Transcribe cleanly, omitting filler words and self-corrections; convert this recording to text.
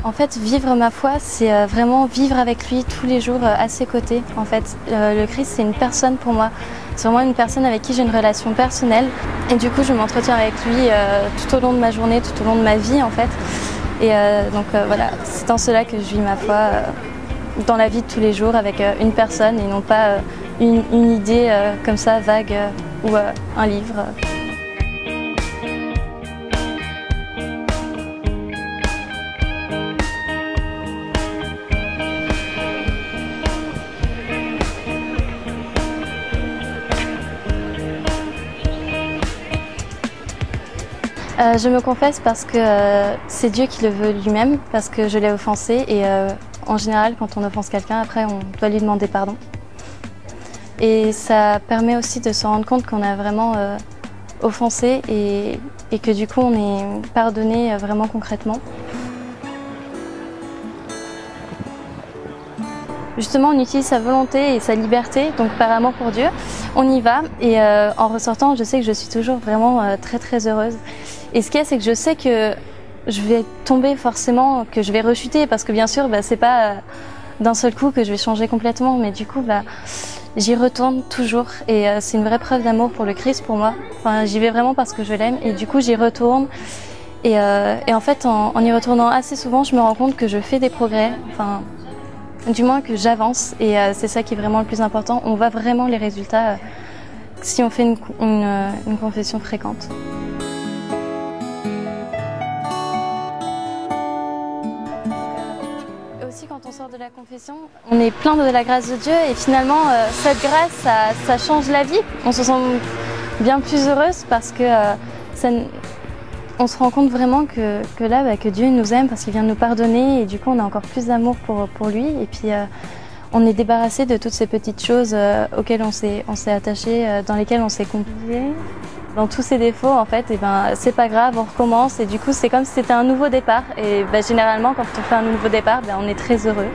En fait, vivre ma foi, c'est vraiment vivre avec lui tous les jours à ses côtés. En fait, le Christ, c'est une personne pour moi. C'est vraiment une personne avec qui j'ai une relation personnelle. Et du coup, je m'entretiens avec lui tout au long de ma journée, tout au long de ma vie, en fait. Et donc voilà, c'est en cela que je vis ma foi dans la vie de tous les jours avec une personne et non pas une idée comme ça, vague, ou un livre. Je me confesse parce que c'est Dieu qui le veut lui-même, parce que je l'ai offensé et en général quand on offense quelqu'un, après on doit lui demander pardon. Et ça permet aussi de se rendre compte qu'on a vraiment offensé et que du coup on est pardonné vraiment concrètement. Justement, on utilise sa volonté et sa liberté, donc par amour pour Dieu, on y va et en ressortant, je sais que je suis toujours vraiment très heureuse. Et ce qu'il y a, c'est que je sais que je vais tomber forcément, que je vais rechuter, parce que bien sûr, c'est pas d'un seul coup que je vais changer complètement, mais du coup, j'y retourne toujours et c'est une vraie preuve d'amour pour le Christ pour moi. Enfin, j'y vais vraiment parce que je l'aime et du coup, j'y retourne. Et en fait, en y retournant assez souvent, je me rends compte que je fais des progrès. Enfin, du moins que j'avance et c'est ça qui est vraiment le plus important. On voit vraiment les résultats si on fait une confession fréquente. Aussi quand on sort de la confession, on est plein de la grâce de Dieu et finalement cette grâce ça change la vie. On se sent bien plus heureuse parce que on se rend compte vraiment que là, que Dieu nous aime parce qu'il vient nous pardonner et du coup on a encore plus d'amour pour lui et puis on est débarrassé de toutes ces petites choses auxquelles on s'est attaché, dans lesquelles on s'est compliqué. Dans tous ces défauts en fait, et c'est pas grave, on recommence et du coup c'est comme si c'était un nouveau départ et généralement quand on fait un nouveau départ, on est très heureux.